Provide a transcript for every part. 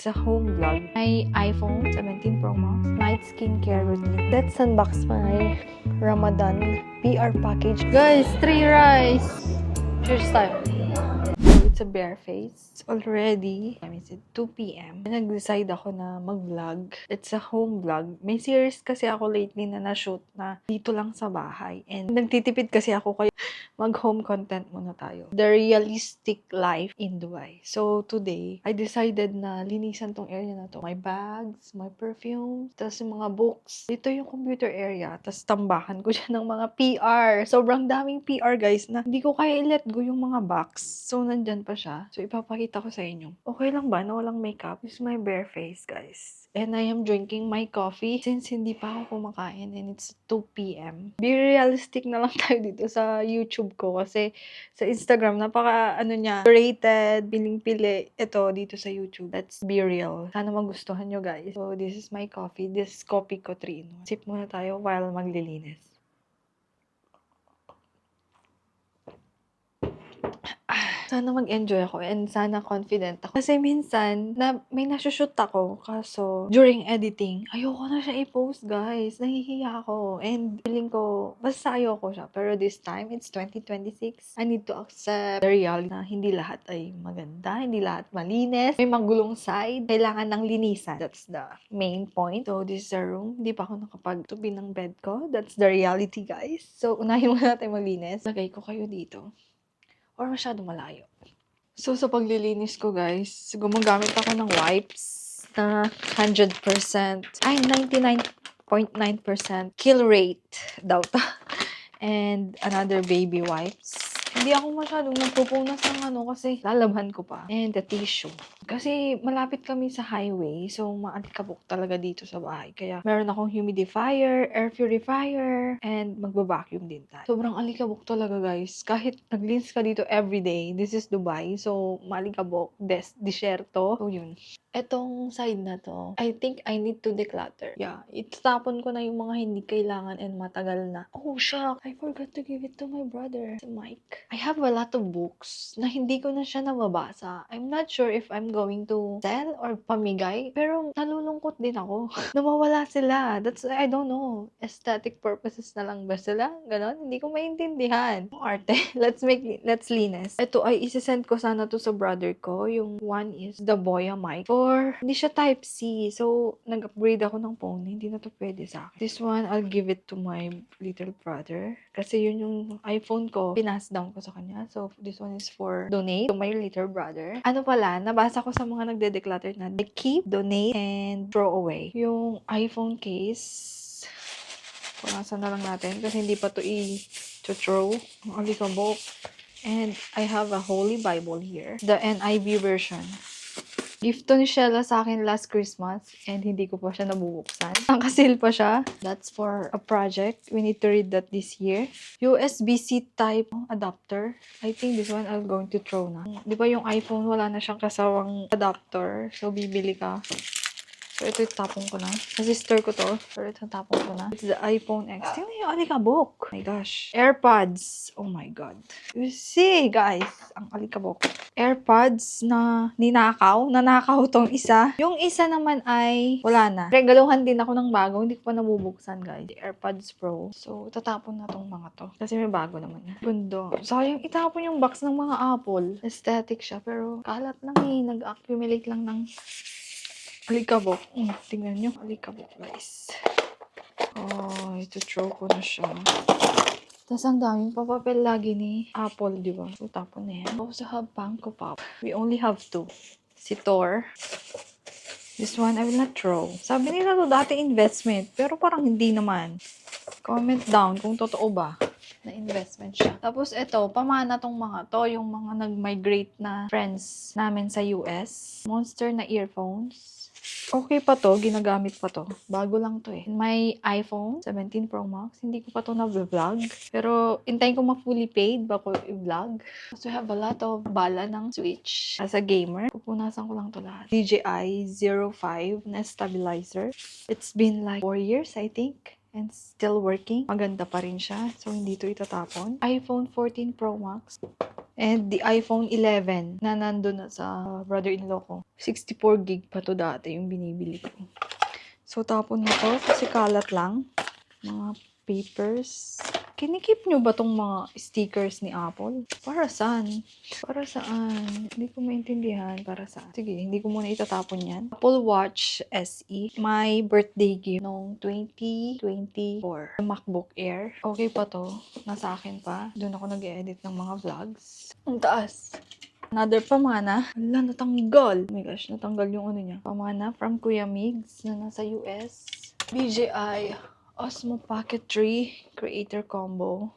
Sa home vlog, my iPhone 17 Pro Max, night skincare routine. Let's unbox my Ramadan PR package. Guys, 3 rice! Cheers tayo. So, it's a bare face. It's already, it's 2 p.m. Nag-decide ako na mag-vlog. It's a home vlog. May series kasi ako lately na na-shoot na dito lang sa bahay. And nagtitipid kasi ako kaya mag-home content muna tayo. The realistic life in Dubai. So, today, I decided na linisan tong area na to. My bags, my perfume, tas yung mga books. Dito yung computer area, tas tambakan ko dyan ng mga PR. Sobrang daming PR, guys, na hindi ko kaya i-let go yung mga box. So, nandyan pa siya. So, ipapakita ko sa inyo. Okay lang ba na walang makeup? This is my bare face, guys. And I am drinking my coffee since hindi pa ako kumakain and it's 2 p.m. Be realistic na lang tayo dito sa YouTube ko kasi sa Instagram napaka niya rated, piling-pili. Ito dito sa YouTube. Let's be real. Sana magustuhan nyo, guys. So this is my coffee. This coffee ko 3 in 1. Sip muna tayo while maglilinis. Sana mag-enjoy ako and sana confident ako. Kasi minsan, may nasushoot ako, kaso during editing, ayoko na siya i-post, guys. Nahihiya ako. And feeling ko, basta ayoko siya. Pero this time, it's 2026. I need to accept the reality na hindi lahat ay maganda, hindi lahat malinis. May magulong side. Kailangan ng linisan. That's the main point. So, this is a room. Hindi pa ako nakapagtubi ng bed ko. That's the reality, guys. So, unahin muna natin maglinis. Lagay ko kayo dito. Or masyado malayo. So, sa paglilinis ko, guys, gumagamit ako ng wipes na 100%, ay, 99.9% kill rate daw to. And another baby wipes. Hindi ako masyadong nagpupunas ng kasi lalabhan ko pa. And the tissue. Kasi malapit kami sa highway, so maalikabok talaga dito sa bahay. Kaya meron akong humidifier, air purifier, and magbabacuum din tayo. Sobrang alikabok talaga, guys. Kahit naglinis ka dito everyday, this is Dubai, so maalikabok, disyerto. So yun. Etong side na to, I think I need to declutter. Yeah, itapon ko na yung mga hindi kailangan and matagal na. Oh, shock! I forgot to give it to my brother, si Mike. I have a lot of books na hindi ko na siya nababasa. I'm not sure if I'm going to sell or pamigay, pero nalulungkot din ako. Nawawala sila. That's, I don't know, aesthetic purposes na lang ba sila? Ganon? Hindi ko maintindihan. Arte. Let's linis. Ito ay isesend ko sana to sa brother ko. Yung one is the Boya mic. Or, hindi siya type C. So, nag-upgrade ako ng phone. Hindi na to pwede sa akin. This one, I'll give it to my little brother. Kasi yun yung iPhone ko. Pinas down ko sa kanya. So, this one is for donate to my little brother. Ano pala, nabasa ko sa mga nagde-declutter na keep, donate, and throw away. Yung iPhone case, punasan na lang natin kasi hindi pa to i-throw. Ang alikabok. And I have a Holy Bible here. The NIV version. Gift to ni Shella sa akin last Christmas and hindi ko pa siya nabubuksan. Nakasil pa siya. That's for a project. We need to read that this year. USB-C type adapter. I think this one I'm going to throw na. Di ba yung iPhone wala na siyang kasawang adapter? So, bibili ka. So, ito itapon ko na. Sa sister ko to. So, ito tapon ko na. It's the iPhone X. Tingnan yung alikabok. Oh my gosh. AirPods. Oh my God. You see, guys. Ang alikabok. AirPods na ninakaw. Nanakaw tong isa. Yung isa naman ay wala na. Regaluhan din ako ng bago. Hindi ko pa nabubuksan, guys. The AirPods Pro. So, tatapon na tong mga to. Kasi may bago naman yan. Gundo. Sayang itapon yung box ng mga Apple. Aesthetic siya. Pero kalat lang eh. Nag-accumulate lang ng alikabok. Tingnan nyo. Alikabok, guys. Oh, ito throw ko na siya. Tapos ang daming papapel lagi ni Apple, di ba? So, tapon na yan. Also have Funko Pop. We only have 2. Si Thor. This one, I will not throw. Sabi nila to dati investment. Pero parang hindi naman. Comment down kung totoo ba na investment siya. Tapos ito, pamana tong mga to. Yung mga nag-migrate na friends namin sa US. Monster na earphones. Okay pa to, ginagamit pa to. Bago lang to eh. My iPhone 17 Pro Max, hindi ko pa to na-vlog. Pero, intayin ko ma-fully paid bago i-vlog. So, I have a lot of bala ng Switch. As a gamer, pupunasan ko lang to lahat. DJI 05 na stabilizer. It's been like 4 years, I think. and still working. Maganda pa rin siya. So, hindi ito itatapon. iPhone 14 Pro Max. And the iPhone 11 na nandun na sa brother-in-law ko. 64 gig pa to dati yung binibili ko. So, tapon na to kasi kalat lang. Mga papers. Kinikip nyo ba tong mga stickers ni Apple? Para saan? Para saan? Hindi ko maintindihan para saan. Sige, hindi ko muna itatapon yan. Apple Watch SE. My birthday gift noong 2024. MacBook Air. Okay pa to. Nasa akin pa. Doon ako nag-edit ng mga vlogs. Ang taas. Another pamana. Wala, natanggal. Oh my gosh, natanggal yung ano niya. Pamana from Kuya Migs na nasa US. DJI Osmo Pocket 3 Creator Combo.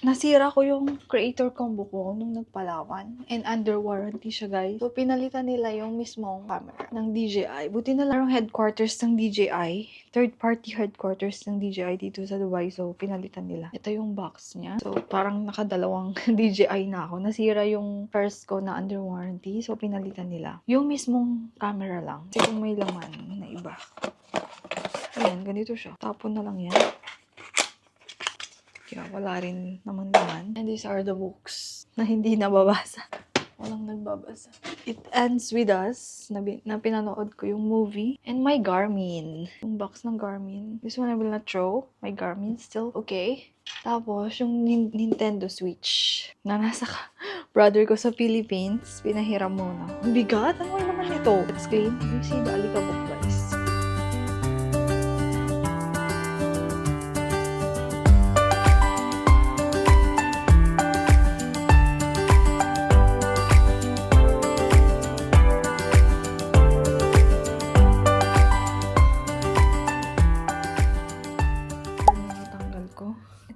Nasira ko yung Creator Combo ko nung nagpalawan. And under warranty siya, guys. So, pinalitan nila yung mismong camera ng DJI. Buti na lang yung headquarters ng DJI. Third-party headquarters ng DJI dito sa Dubai. So, pinalitan nila. Ito yung box niya. So, parang nakadalawang DJI na ako. Nasira yung first ko na under warranty. So, pinalitan nila. Yung mismong camera lang. Kasi kung may laman na iba. Ayan, ganito siya. Tapon na lang yan. Kaya wala rin naman naman. And these are the books na hindi nababasa. Walang nagbabasa. It ends with us na pinanood ko yung movie. And my Garmin. Yung box ng Garmin. This one I will not throw. My Garmin still okay. Tapos, yung Nintendo Switch na nasa brother ko sa Philippines. Pinahiram muna. Ang bigat? Ano naman ito? Let's clean. You see the alikabok, guys.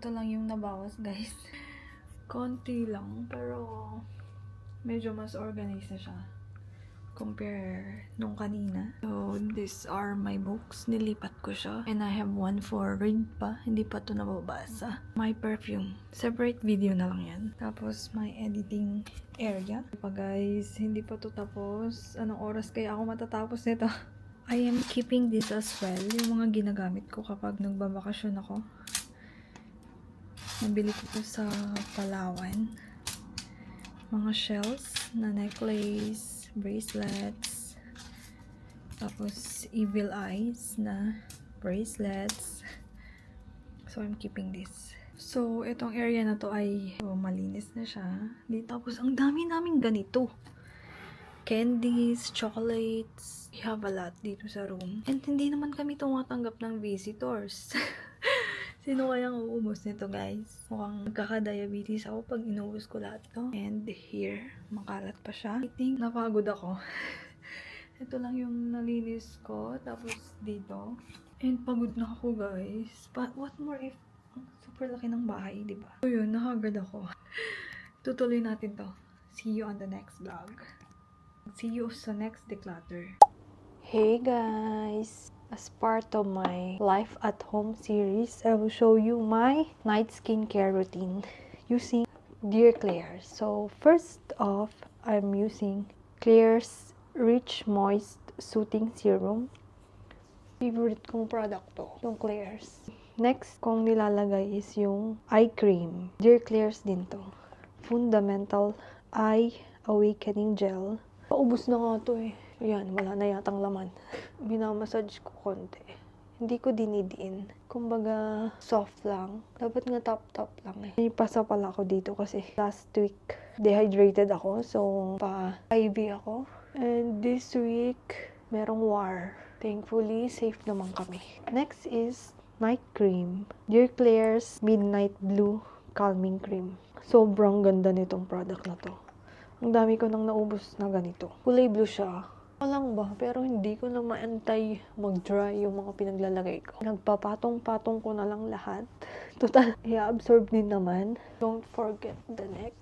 Ito lang yung nabawas, guys. Konti lang, pero medyo mas organized na siya compare nung kanina. So, these are my books. Nilipat ko siya. And I have one for read pa. Hindi pa to nababasa. My perfume. Separate video na lang yan. Tapos, my editing area. Pa guys, hindi pa to tapos. Anong oras kaya ako matatapos nito? I am keeping this as well. Yung mga ginagamit ko kapag nagbabakasyon ako. Nabili ko to sa Palawan. Mga shells na necklace, bracelets, tapos evil eyes na bracelets. So, I'm keeping this. So, itong area na to ay malinis na siya. Tapos, ang dami naming ganito. Candies, chocolates. We have a lot dito sa room. And hindi naman kami tumatanggap ng visitors. Sino kayang uubos nito, guys? Mukhang nagkaka-diabetes ako pag inuubos ko lahat to. And here, makalat pa siya. I think napagod ako. Ito lang yung nalinis ko. Tapos dito. And pagod na ako, guys. But what more if super laki ng bahay, di ba? So yun, nakagad ako. Tutuloy natin to. See you on the next vlog. See you sa next declutter. Hey, guys! As part of my Life at Home series, I will show you my night skincare routine using Dear Klairs. So, first off, I'm using Klairs Rich Moist Soothing Serum. Favorite kong product to, yung Klairs. Next kong nilalagay is yung eye cream. Dear Klairs din to. Fundamental Eye Awakening Gel. Paubos na nga to eh. Ayan, wala na yatang laman. Binamassage ko konti. Hindi ko dinidiin. Kumbaga, soft lang. Dapat nga top lang eh. May pasa pala ako dito kasi last week, dehydrated ako. So, pa-IV ako. And this week, merong war. Thankfully, safe naman kami. Next is night cream. Dear Klairs Midnight Blue Calming Cream. Sobrang ganda nitong product na to. Ang dami ko nang naubos na ganito. Kulay blue siya. Walang ba? Pero hindi ko na maantay mag-dry yung mga pinaglalagay ko. Nagpapatong-patong ko na lang lahat. Total, i-absorb din naman. Don't forget the neck.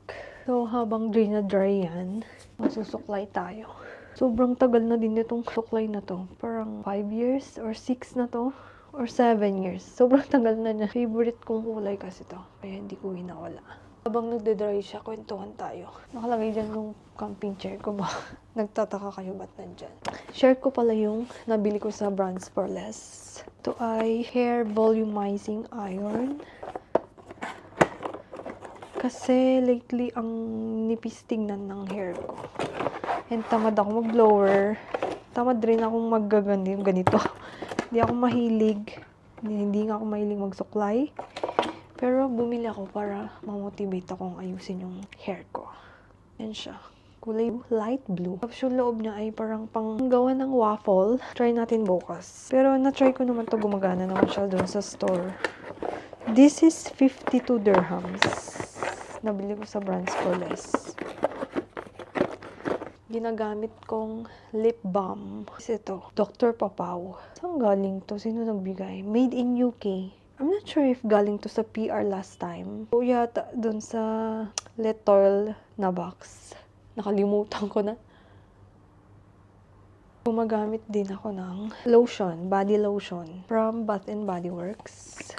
So, habang dry na dry yan, masusuklay tayo. Sobrang tagal na din itong suklay na to. Parang 5 years or 6 na to. Or 7 years. Sobrang tagal na niya. Favorite kong kulay kasi to. Kaya hindi ko winawala. Habang nagde-dry siya, kwentuhan tayo. Nakalagay dyan yung camping chair ko ba? Nagtataka kayo ba't nandyan? Share ko pala yung nabili ko sa Brands for Less. Ito Ito ay hair volumizing iron. Kasi lately, ang nipis tingnan ng hair ko. And tamad ako mag-blower. Tamad rin akong ganito. Hindi ako mahilig. Hindi nga ako mahilig magsuklay. Pero bumili ako para ma-motivate akong ayusin yung hair ko. Yan siya. Kulay light blue. Tapos yung loob niya ay parang panggawa ng waffle. Try natin bukas. Pero na-try ko naman to, gumagana naman siya doon sa store. This is 52 dirhams. Nabili ko sa Brands for Less. Ginagamit kong lip balm. Kasi ito, Dr. Papaw. Saan galing to? Sino nagbigay? Made in UK. I'm not sure if galing to sa PR last time. O yata dun sa Letoil na box. Nakalimutan ko na. Gumagamit din ako ng lotion, body lotion from Bath and Body Works.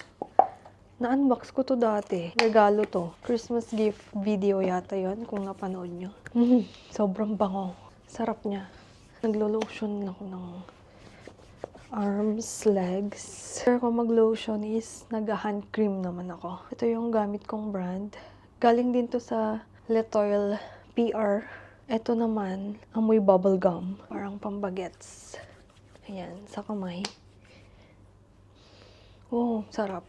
Na-unbox ko to dati. Regalo to. Christmas gift video yata yon kung napanood nyo. Sobrang bango. Sarap niya. Naglo-lotion ako ng arms, legs. Pero kung mag-lotion is nag-hand cream naman ako. Ito yung gamit kong brand. Galing din to sa Letoil PR. Ito naman, amoy bubble gum. Parang pambagets. Ayan, sa kamay. Oh, sarap.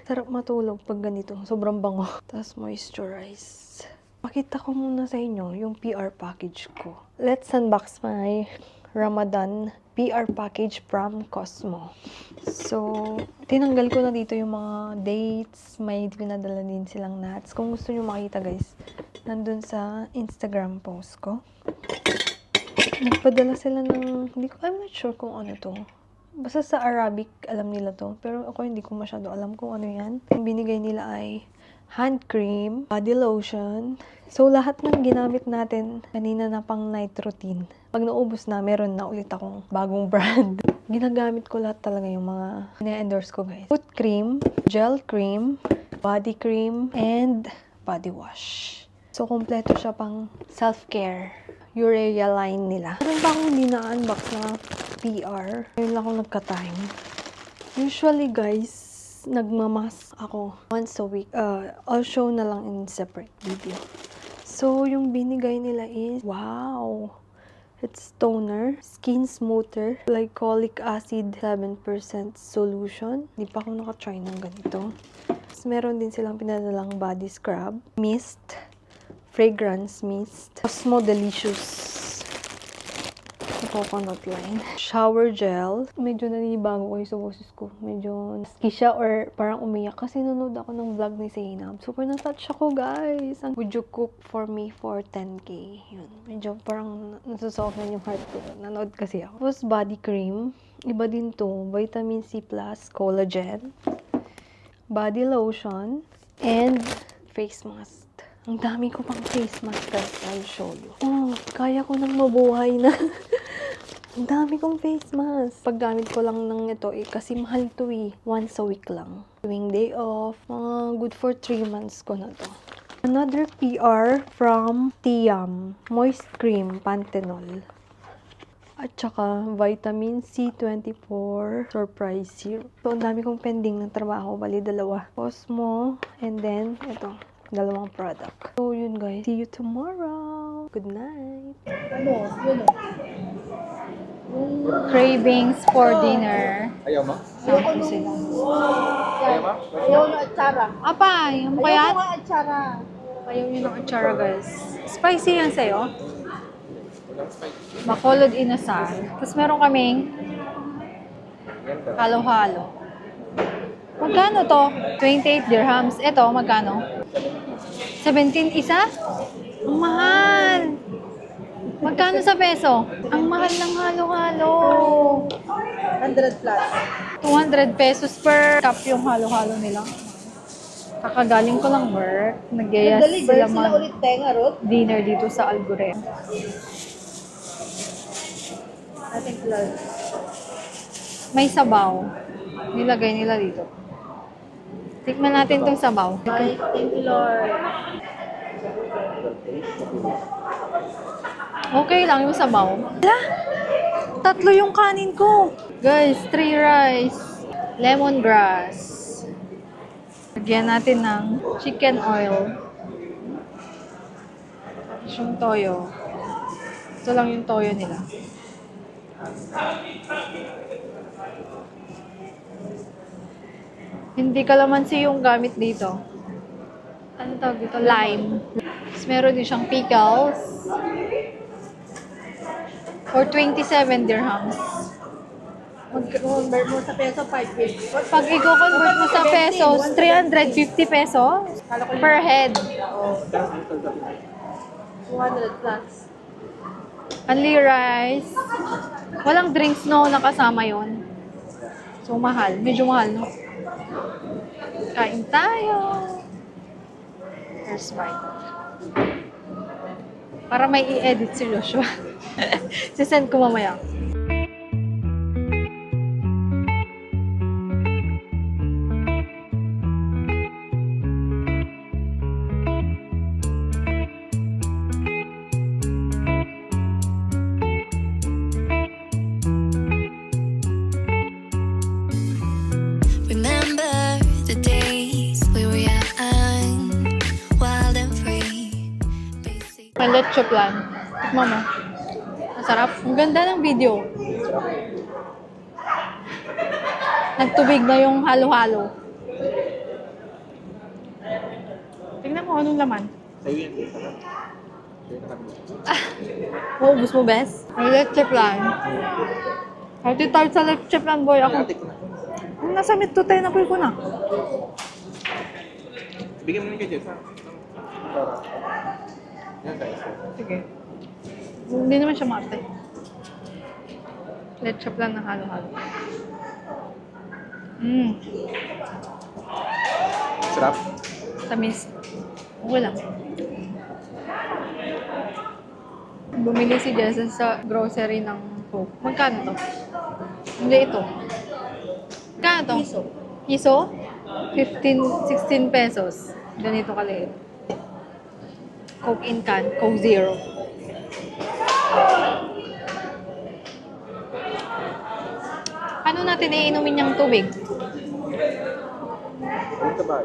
Sarap matulog pag ganito. Sobrang bango. Tapos moisturize. Pakita ko muna sa inyo yung PR package ko. Let's unbox my Ramadan PR package from Cosmo. So, tinanggal ko na dito yung mga dates. May pinadala din silang nuts. Kung gusto nyo makita guys, nandun sa Instagram post ko. Nagpadala sila ng, I'm not sure kung ano to. Basta sa Arabic, alam nila to. Pero ako hindi ko masyado alam kung ano yan. Yung binigay nila ay hand cream, body lotion. So, lahat ng ginamit natin kanina na pang night routine. Pag naubos na, meron na ulit akong bagong brand. Ginagamit ko lahat talaga yung mga na-endorse ko guys. Foot cream, gel cream, body cream, and body wash. So, kompleto siya pang self-care. Urea line nila. Meron pa akong hindi na-unbox na PR. Ngayon lang ako nagka-time. Usually guys, nagmamas ako once a week. I'll show na lang in separate video. So, yung binigay nila is, wow! It's toner, skin smoother, glycolic acid 7% solution. Di pa ako naka-try ng ganito. Tapos, meron din silang pinadalang body scrub, mist, fragrance mist, Cosmo Delicious coconut line, shower gel. Medyo nanibago kayo sa boses ko. Medyo naski siya or parang umiyak kasi nanood ako ng vlog ni Zainab. Super na-touch ako guys. Would you cook for me for 10k? Yun. Medyo parang nasusoften yung heart ko. Nanood kasi ako. Tapos body cream. Iba din to. Vitamin C+, collagen, body lotion, and face mask. Ang dami ko pang face mask guys. I'll show you. Oh, kaya ko nang mabuhay na. Ang dami kong face mask. Paggamit ko lang ng ito kasi mahal to Once a week lang. Tuwing day off. Good for 3 months ko na to. Another PR from Tiam. Moist Cream Panthenol. At saka vitamin C24 Surprise Syrup. So, ang dami kong pending ng trabaho. Bali, 2. Cosmo. And then, ito. 2 product. So, yun guys. See you tomorrow. Good night. Cravings for dinner. Ayaw mo? Sampo sila. Ayaw mo? Ayaw na atsara. Apa, yung Ayaw kaya? nga atsara. Ayaw yun ng atsara, guys. Spicy yan sa'yo. Bacolod inasal. Tapos meron kaming halo-halo. Magkano to? 28 dirhams. Ito, magkano? 17 isa? Ang mahal! Magkano sa peso? Ang mahal ng halo-halo. 100 plus. 200 pesos per cup yung halo-halo nila. Kakagaling ko lang work. Nagyayas Deliver sila sila ulit tenga, Ruth. dinner dito sa Algoret. Ating plus. May sabaw. Nilagay nila dito. Tikman natin tong sabaw. Ay, thank you, Lord. Okay lang yung sabaw. Hala! 3 yung kanin ko. Guys, 3 rice. Lemongrass. Lagyan natin ng chicken oil. Tapos yung toyo. Ito lang yung toyo nila. Hindi kalamansi yung gamit dito. Ano tawag dito? Lime. Tapos meron din siyang pickles. For 27 dirhams. Mag-convert mo sa peso, 550. Pag i-convert mo sa pesos, 350 pesos per head. Oo. 200 plus. Only rice. Walang drinks, no, nakasama yon. So, mahal. Medyo mahal, no? Kain tayo. Here's mine. Para may i-edit si Joshua. Sisend ko mamaya. Remember the days we were young, wild and free. Basic. May leche plan. Tikman mo. Masarap. Ang ganda ng video. Nagtubig na yung halo-halo. Tingnan mo anong laman. Sa'yo yan, dito ka. Sa'yo na kami. Maubos mo, Bes? May leche plan. Healthy tart sa leche plan, boy. Ako. Ate ko na. Ang nasa mid to 10 apoy ko na. Bigyan mo rin kay Jess, ha? Para. Yan, sa'yo. Sige. Hindi naman siya mate. Leche plan na halo-halo. Sarap. Tamis. Okay lang. Bumili si Jessa sa grocery ng Coke. Magkano to? Hindi ito. Magkano to? Piso. Piso? 15, 16 pesos. Ganito kaliit. Coke in can. Coke Zero. Paano natin iinumin yung tubig? Ano ka ba?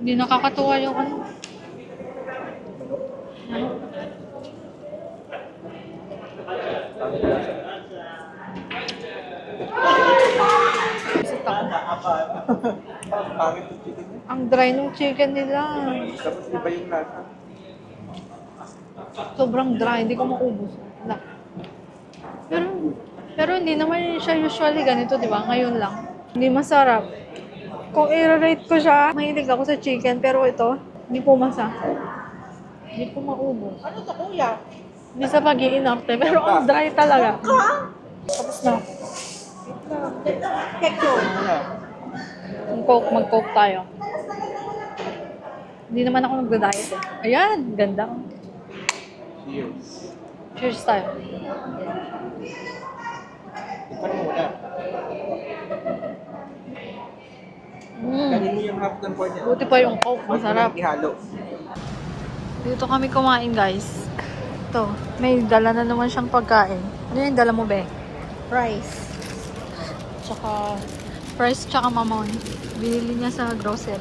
Hindi nakakatuwa yung ano. Ano? Pangit na siya. Isip ako. Pangit yung chicken niya. Ang dry ng chicken nila. Tapos iba yung lasa. Sobrang dry, hindi ko maubos. Wala. Pero hindi naman siya usually ganito, di ba? Ngayon lang. Hindi masarap. Kung i-rate ko siya, mahilig ako sa chicken, pero ito, hindi po masa. Hindi ko maubos. Ano to, kuya? Hindi sa pag-iinarte, pero ang dry talaga. Tapos na. Kekyo. Ano na? Mag-coke tayo. Hindi naman ako nagda-diet eh. Ayan, ganda. Cheers. Cheers tayo. Ikaw mo muna. Kanin mo yung half ng corn niya. Buti pa yung coke, masarap. Huwag mo lang ihalo. Dito kami kumain, guys. Ito, may dala na naman siyang pagkain. Ano yung dala mo, be? Rice. Tsaka, rice tsaka mamon. Binili niya sa grocery.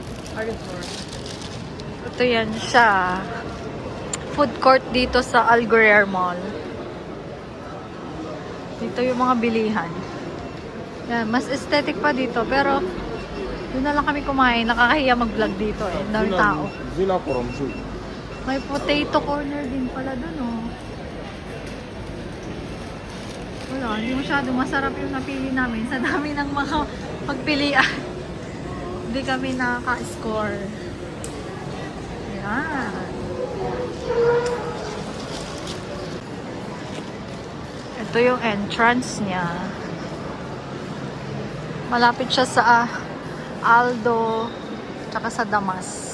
Ito yan siya. Food court dito sa Al Ghurair Mall. Dito yung mga bilihan. Yan, mas aesthetic pa dito. Pero, doon na lang kami kumain. Nakakahiya mag-vlog dito eh. Dami tao. Zina Koromsu. May potato corner din pala doon, oh. Wala, hindi masyado masarap yung napili namin. Sa dami ng mga pagpilian. Hindi kami nakaka-score. Yan. Ito yung entrance niya. Malapit siya sa Aldo, tsaka sa Damas.